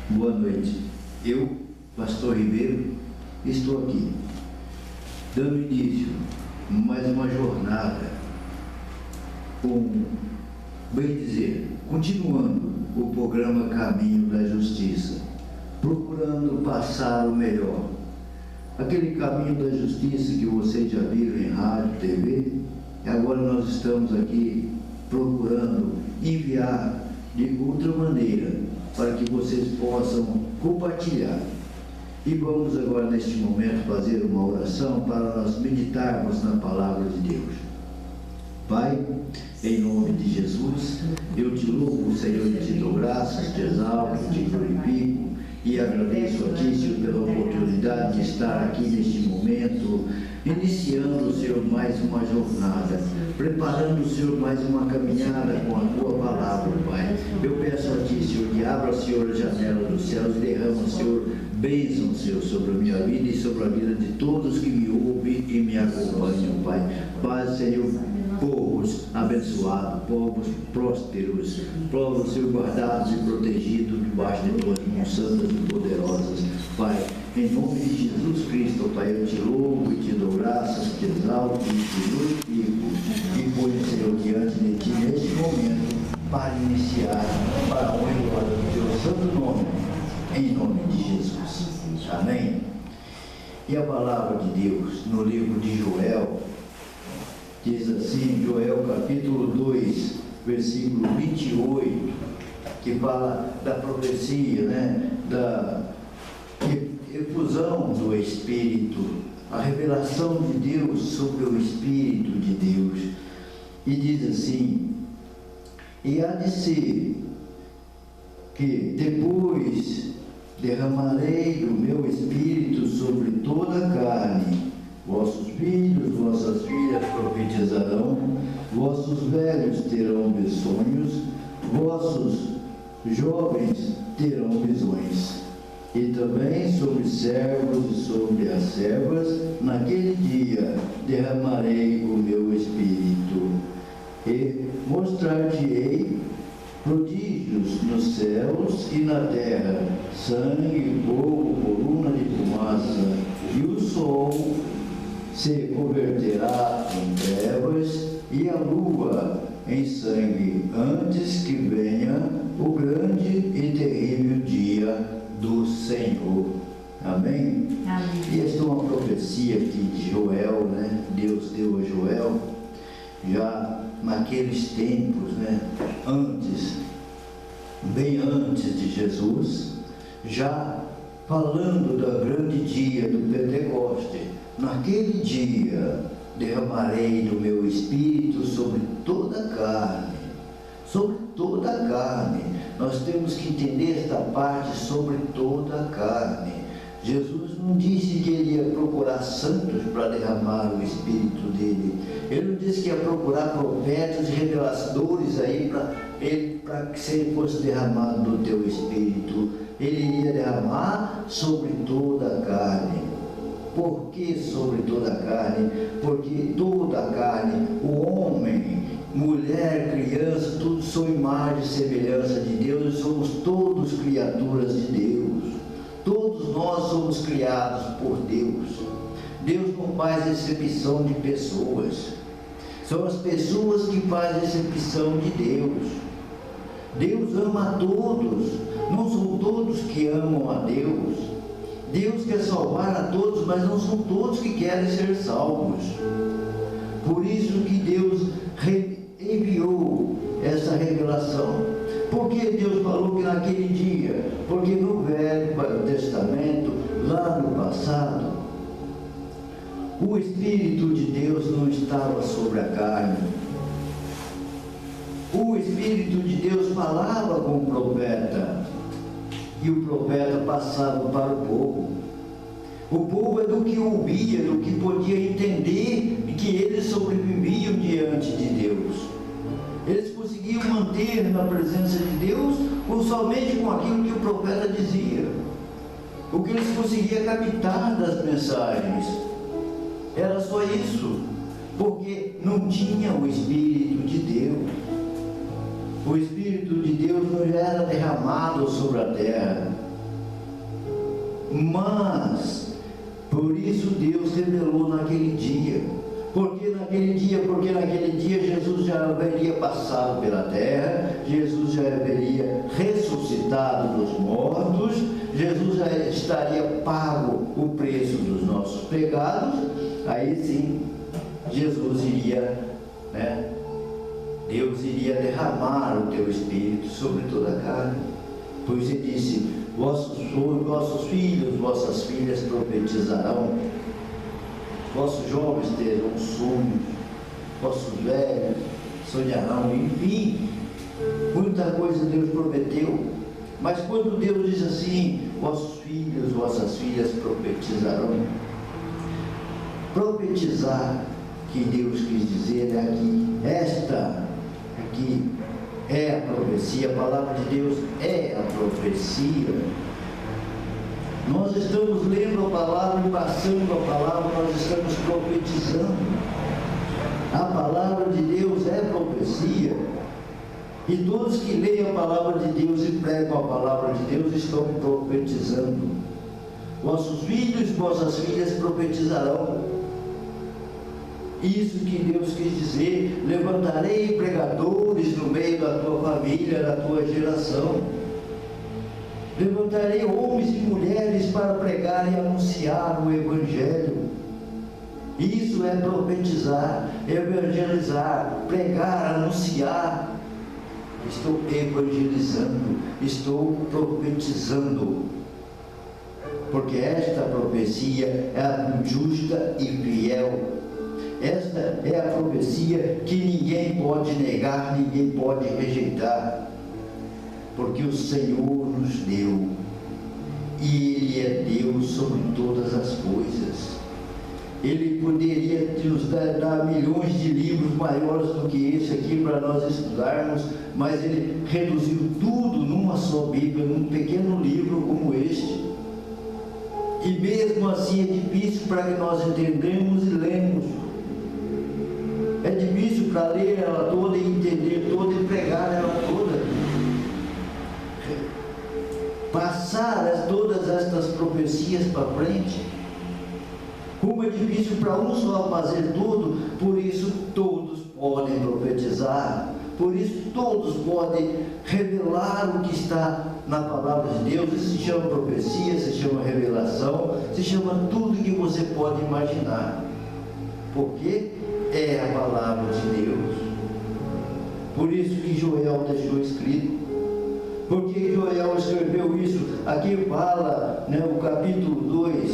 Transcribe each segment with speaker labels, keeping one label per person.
Speaker 1: Boa noite. Eu, Pastor Ribeiro, estou aqui, dando início a mais uma jornada, continuando o programa Caminho da Justiça, procurando passar o melhor. Aquele caminho da justiça que vocês já viram em rádio, TV, e agora nós estamos aqui procurando enviar de outra maneira, para que vocês possam compartilhar. E vamos agora, neste momento, fazer uma oração para nós meditarmos na Palavra de Deus. Pai, em nome de Jesus, eu te louvo, Senhor, e te dou graças, te exalto, te glorifico e agradeço a Ti, Senhor, pela oportunidade de estar aqui neste momento, iniciando, Senhor, mais uma jornada, preparando, Senhor, mais uma caminhada com a Tua Palavra, Pai. Eu peço a Ti, Senhor, que abra, Senhor, a janela dos céus e derrama, Senhor, bênção, Senhor, sobre a minha vida e sobre a vida de todos que me ouvem e me acompanham, Pai. Paz, Senhor, povos abençoados, povos prósperos, povos, Senhor, guardados e protegidos debaixo de Tuas mãos santas e poderosas, Pai. Em nome de Jesus Cristo, Pai, eu te louvo e te dou graças, te exalto e te glorifico e ponho, Senhor, diante de Ti neste momento para iniciar, para a honra e glória do Teu santo nome, em nome de Jesus. Amém? E a palavra de Deus no livro de Joel diz assim, Joel capítulo 2, versículo 28, que fala da profecia, né? Da efusão do Espírito, a revelação de Deus sobre o Espírito de Deus. E diz assim: e há de ser que depois derramarei do meu Espírito sobre toda a carne. Vossos filhos, vossas filhas profetizarão, vossos velhos terão sonhos, vossos jovens terão visões. E também sobre servos e sobre as servas, naquele dia derramarei o meu Espírito, e mostrar-te-ei prodígios nos céus e na terra, sangue, fogo, coluna de fumaça, e o sol se converterá em trevas e a lua em sangue, antes que venha o grande e terrível dia do Senhor. Amém?
Speaker 2: Amém.
Speaker 1: E esta é uma profecia aqui de Joel, né? Deus deu a Joel, já naqueles tempos, né? Antes, bem antes de Jesus, já falando do grande dia do Pentecoste. Naquele dia derramarei do meu Espírito sobre toda a carne. Sobre toda a carne. Nós temos que entender esta parte, sobre toda a carne. Jesus não disse que Ele ia procurar santos para derramar o Espírito dele. Ele não disse que ia procurar profetas e reveladores aí para que ele fosse derramado do teu Espírito. Ele iria derramar sobre toda a carne. Por que sobre toda a carne? Porque toda a carne, o homem, mulher, criança, tudo são imagem e semelhança de Deus, e somos todos criaturas de Deus. Todos nós somos criados por Deus. Deus não faz exceção de pessoas. São as pessoas que fazem exceção de Deus. Deus ama a todos. Não são todos que amam a Deus. Deus quer salvar a todos, mas não são todos que querem ser salvos. Por isso que Deus enviou essa revelação. Por que Deus falou que naquele dia? Porque no Velho Testamento, lá no passado, o Espírito de Deus não estava sobre a carne. O Espírito de Deus falava com o profeta, e o profeta passava para o povo. O povo é do que ouvia, do que podia entender, e que eles sobreviviam diante de Deus. Eles conseguiam manter na presença de Deus somente com aquilo que o profeta dizia. O que eles conseguiam captar das mensagens era só isso, porque não tinha o Espírito de Deus. O Espírito de Deus não era derramado sobre a terra. Mas, por isso Deus revelou naquele dia. Porque naquele dia Jesus já haveria passado pela terra, Jesus já haveria ressuscitado dos mortos, Jesus já estaria pago o preço dos nossos pecados. Aí sim, Jesus iria, Deus iria derramar o teu Espírito sobre toda a carne. Pois ele disse: vossos filhos, vossas filhas profetizarão, vossos jovens terão sonhos, vossos velhos sonharão. Enfim, muita coisa Deus prometeu. Mas quando Deus diz assim: vossos filhos, vossas filhas profetizarão, profetizar, que Deus quis dizer esta aqui é a profecia. A palavra de Deus é a profecia. Nós estamos lendo a palavra e passando a palavra, nós estamos profetizando. A palavra de Deus é profecia. E todos que leem a palavra de Deus e pregam a palavra de Deus estão profetizando. Vossos filhos e vossas filhas profetizarão. Isso que Deus quis dizer: levantarei pregadores no meio da tua família, da tua geração. Levantarei homens e mulheres para pregar e anunciar o Evangelho. Isso é profetizar, evangelizar, pregar, anunciar. Estou evangelizando, estou profetizando. Porque esta profecia é justa e fiel. Esta é a profecia que ninguém pode negar, ninguém pode rejeitar. Porque o Senhor nos deu, e Ele é Deus sobre todas as coisas. Ele poderia nos dar milhões de livros maiores do que esse aqui para nós estudarmos, mas Ele reduziu tudo numa só Bíblia, num pequeno livro como este. E mesmo assim é difícil para que nós entendamos e lemos. É difícil para ler ela toda e entender toda e pregar ela toda. Passar todas estas profecias para frente. Como é difícil para um só fazer tudo, por isso todos podem profetizar, por isso todos podem revelar o que está na palavra de Deus. Isso se chama profecia, se chama revelação, se chama tudo que você pode imaginar, porque é a palavra de Deus. Por isso que Joel deixou escrito. Porque Joel escreveu isso? Aqui fala, o capítulo 2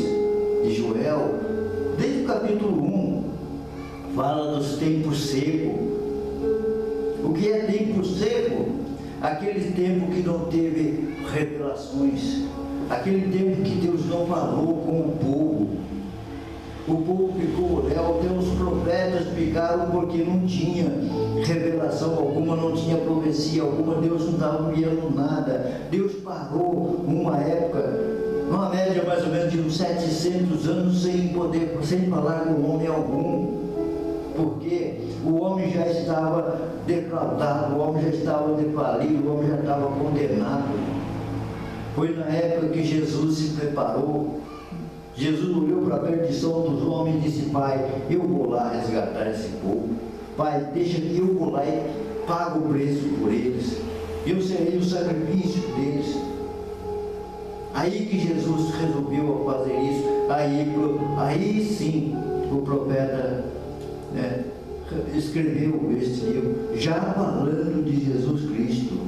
Speaker 1: de Joel, desde o capítulo 1, fala dos tempos secos. O que é tempo seco? Aquele tempo que não teve revelações, aquele tempo que Deus não falou com o povo. O povo ficou, até os profetas ficaram porque não tinha revelação alguma, não tinha profecia alguma, Deus não estava enviando nada. Deus parou uma época, uma média mais ou menos de uns 700 anos sem falar com homem algum, porque o homem já estava defraudado, o homem já estava defalido, o homem já estava condenado. Foi na época que Jesus se preparou. Jesus olhou para a perdição dos homens e disse: Pai, eu vou lá resgatar esse povo. Pai, deixa que eu vou lá e pago o preço por eles. Eu serei o sacrifício deles. Aí que Jesus resolveu fazer isso. Aí sim o profeta escreveu este livro, já falando de Jesus Cristo.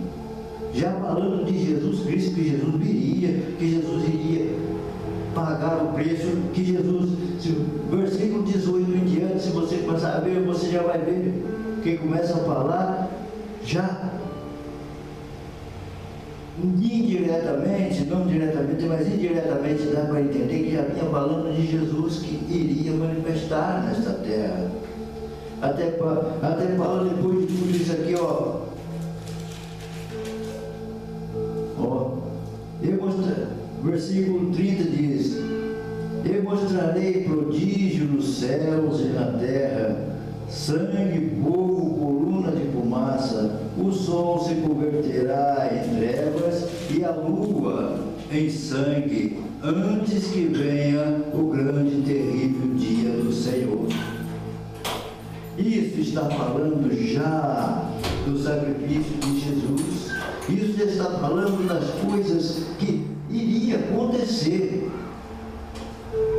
Speaker 1: Já falando de Jesus Cristo, que Jesus viria, que Jesus iria pagar o preço, que Jesus, versículo 18 em diante, se você começar a ver, você já vai ver que começa a falar, já indiretamente, não diretamente, mas indiretamente dá para entender que já vinha falando de Jesus que iria manifestar nesta terra. Até fala depois de tudo isso aqui, versículo 30 diz: eu mostrarei prodígio nos céus e na terra, sangue, fogo, coluna de fumaça, o sol se converterá em trevas e a lua em sangue, antes que venha o grande e terrível dia do Senhor. Isso está falando já do sacrifício de Jesus. Isso está falando das coisas que iriam acontecer.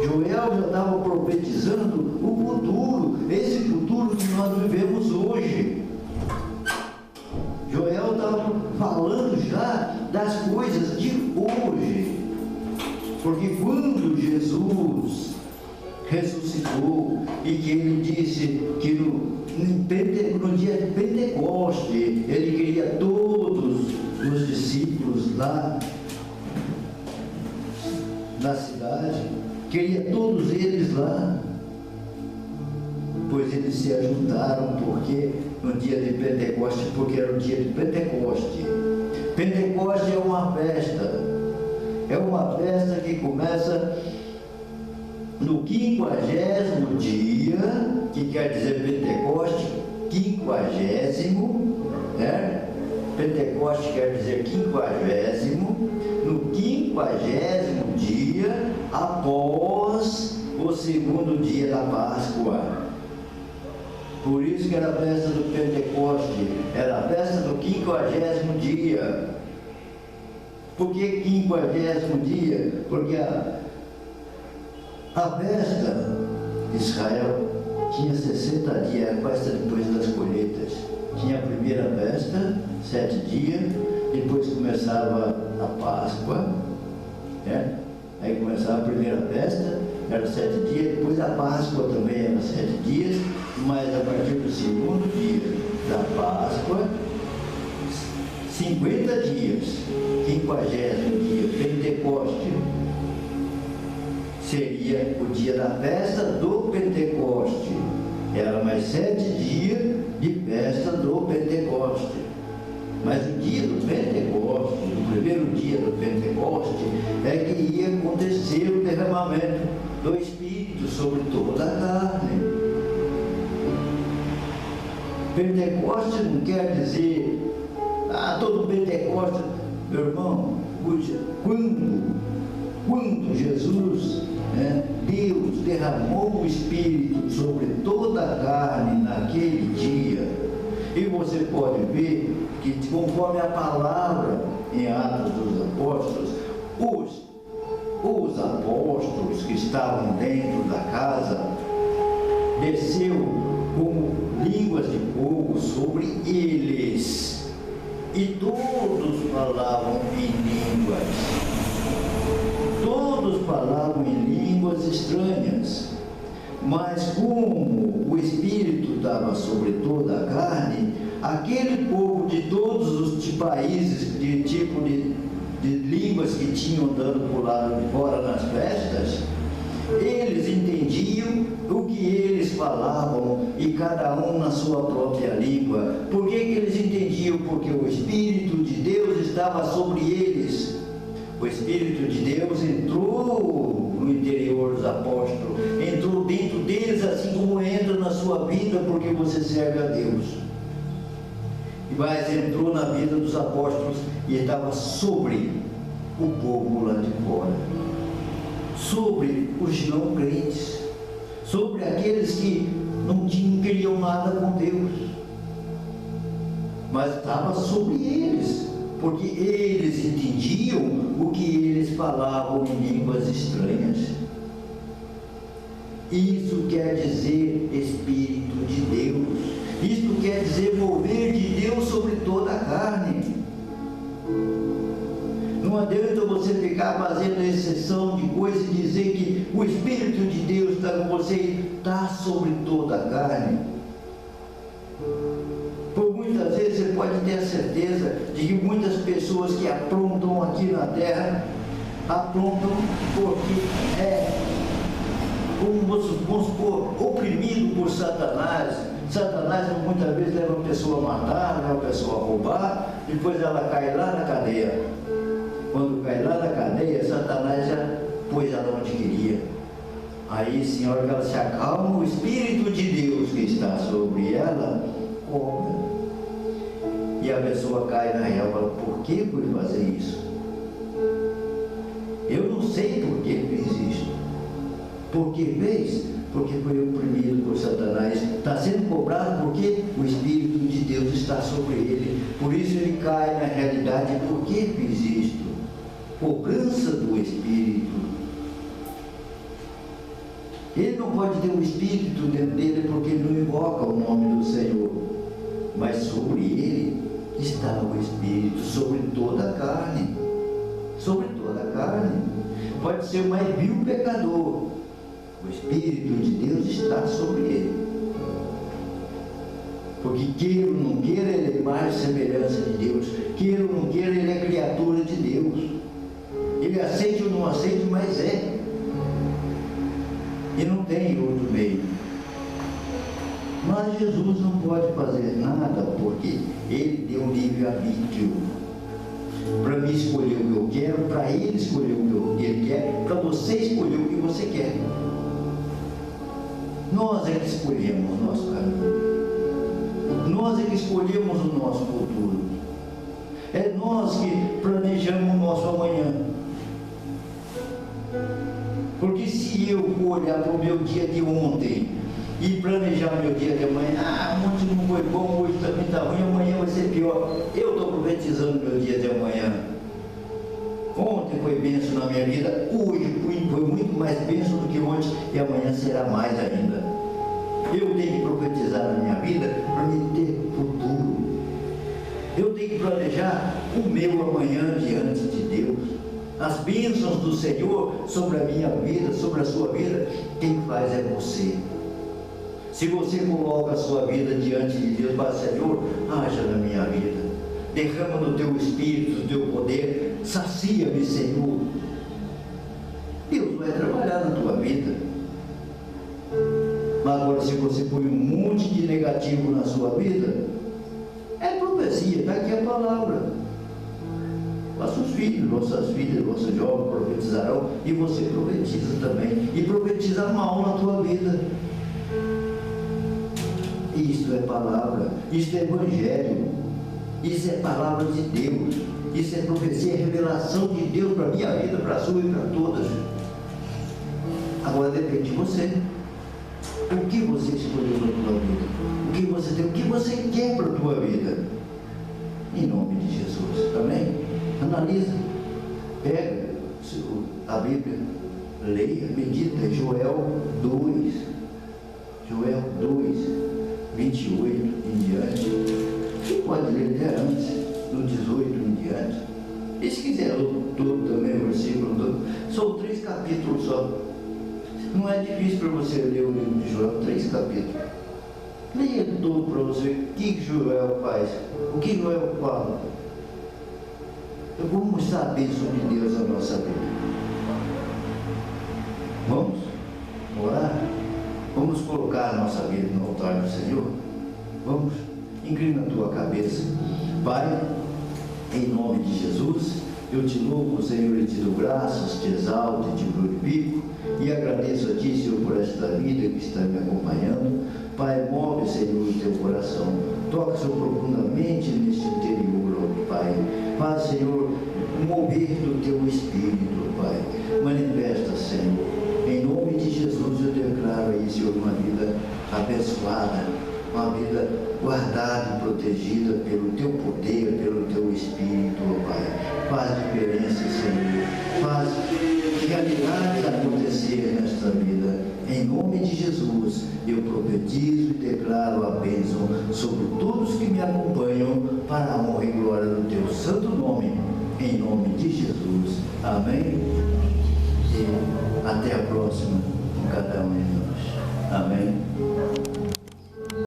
Speaker 1: Joel já estava profetizando o futuro, esse futuro que nós vivemos hoje. Joel estava falando já das coisas de hoje. Porque quando Jesus ressuscitou e que ele disse que no dia de Pentecoste ele queria todos os discípulos lá na cidade, queria todos eles lá, pois eles se ajuntaram porque no dia de Pentecoste, porque era o dia de Pentecoste. Pentecoste é uma festa que começa no 50º dia, que quer dizer Pentecoste, 50º, né? Pentecoste quer dizer 50º, no 50º dia após o segundo dia da Páscoa. Por isso que era a festa do Pentecoste, era a festa do 50º dia. Por que 50º dia? Porque a festa de Israel tinha 60 dias, a festa depois das colheitas. Tinha a primeira festa, 7 dias, depois começava a Páscoa, né? Aí começava a primeira festa, era 7 dias, depois a Páscoa também era 7 dias, mas a partir do segundo dia da Páscoa, 50 dias, 50º dia, Pentecoste, seria o dia da festa do Pentecoste. Era mais 7 dias de festa do Pentecoste. Mas o dia do Pentecoste, o primeiro dia do Pentecoste, é que ia acontecer o derramamento do Espírito sobre toda a carne. Pentecoste não quer dizer, todo Pentecoste, meu irmão, quando Jesus, Deus derramou o Espírito sobre toda a carne naquele dia, e você pode ver que conforme a palavra em Atos dos Apóstolos, os apóstolos que estavam dentro da casa, desceu como línguas de fogo sobre eles, e todos falavam em línguas. Todos falavam em línguas estranhas, mas como o Espírito estava sobre toda a carne, aquele povo de todos os países, de tipo de línguas que tinham andando por lá de fora nas festas, eles entendiam o que eles falavam, e cada um na sua própria língua. Por que eles entendiam? Porque o Espírito de Deus estava sobre eles. O Espírito de Deus entrou no interior dos apóstolos, entrou dentro deles, assim como entra na sua vida, porque você serve a Deus. Mas entrou na vida dos apóstolos e estava sobre o povo lá de fora, sobre os não crentes, sobre aqueles que não queriam nada com Deus, mas estava sobre eles, porque eles entendiam o que eles falavam em línguas estranhas. Isso quer dizer Espírito de Deus. Isso quer dizer mover de Deus sobre toda a carne. Não adianta você ficar fazendo exceção de coisas e dizer que o Espírito de Deus está com você e está sobre toda a carne. Por muitas vezes você pode ter a certeza de que muitas pessoas que aprontam aqui na terra, aprontam porque vamos supor, oprimido por Satanás. Satanás muitas vezes leva a pessoa a matar, leva a pessoa a roubar, depois ela cai lá na cadeia. Quando cai lá na cadeia, Satanás já pôs ela onde queria. Aí, senhora, que ela se acalma, o Espírito de Deus que está sobre ela, come. E a pessoa cai na real e fala, por que fui fazer isso? Eu não sei por que fez isso. Por que fez? Porque foi oprimido por Satanás. Está sendo cobrado porque o Espírito de Deus está sobre ele. Por isso ele cai na realidade. Por que fiz isto? Cobrança do Espírito. Ele não pode ter um Espírito dentro dele porque ele não invoca o nome do Senhor. Mas sobre ele está o Espírito, sobre toda a carne. Sobre toda a carne. Pode ser o mais vil pecador. O Espírito de Deus está sobre ele. Porque queira ou não queira, ele é mais semelhança de Deus. Queira ou não queira, ele é criatura de Deus. Ele aceite ou não aceite, mas é. E não tem outro meio. Mas Jesus não pode fazer nada porque ele deu livre-arbítrio. Para mim escolher o que eu quero, para ele escolher o que ele quer, para você escolher o que você quer. Nós é que escolhemos o nosso caminho. Nós é que escolhemos o nosso futuro. É nós que planejamos o nosso amanhã. Porque se eu for olhar para o meu dia de ontem e planejar o meu dia de amanhã, ontem não foi bom, hoje também está ruim, amanhã vai ser pior. Eu estou profetizando o meu dia de amanhã. Ontem foi bênção na minha vida, hoje foi muito mais bênção do que ontem e amanhã será mais ainda. Eu tenho que profetizar na minha vida para me ter futuro. Eu tenho que planejar o meu amanhã diante de Deus. As bênçãos do Senhor sobre a minha vida, sobre a sua vida, quem faz é você. Se você coloca a sua vida diante de Deus, fala, Senhor, haja na minha vida, derrama no teu espírito, no teu poder, sacia-me, Senhor. Deus vai trabalhar na tua vida. Mas agora, se você põe um monte de negativo na sua vida, é profecia, está aqui a palavra. Nossos filhos, nossas filhas, nossos jovens profetizarão e você profetiza também. E profetiza mal na tua vida. Isto é palavra, isto é evangelho, isso é palavra de Deus, isso é profecia, é revelação de Deus para a minha vida, para a sua e para todas. Agora depende de você. O que você escolheu para a tua vida? O que você tem? O que você quer para a tua vida? Em nome de Jesus. Amém? Analisa. Pega a Bíblia. Leia, medita. Joel 2. Joel 2, 28 em diante. Você pode ler até antes, do 18 em diante. E se quiser todo também, o versículo todo. São 3 capítulos só. Não é difícil para você ler o livro de Joel, 3 capítulos. Leia todo para você o que Joel faz, o que Joel fala. Eu vou mostrar a bênção de Deus na nossa vida. Vamos orar? Vamos colocar a nossa vida no altar do Senhor? Vamos? Inclina a tua cabeça. Pai, em nome de Jesus, eu te louvo, Senhor, e te dou graças, te exalto e te glorifico. E agradeço a Ti, Senhor, por esta vida que está me acompanhando. Pai, move, Senhor, o teu coração. Toca, Senhor, profundamente neste interior, ó Pai. Faz, Senhor, mover do teu Espírito, Pai. Manifesta, Senhor. Em nome de Jesus, eu declaro aí, Senhor, uma vida abençoada, uma vida guardada e protegida pelo teu poder, pelo teu Espírito, ó Pai. Faz diferença, Senhor. Faz realidades acontecer nesta vida. Em nome de Jesus, eu profetizo e declaro a bênção sobre todos que me acompanham para a honra e glória do teu santo nome. Em nome de Jesus. Amém? E até a próxima com cada um de nós. Amém?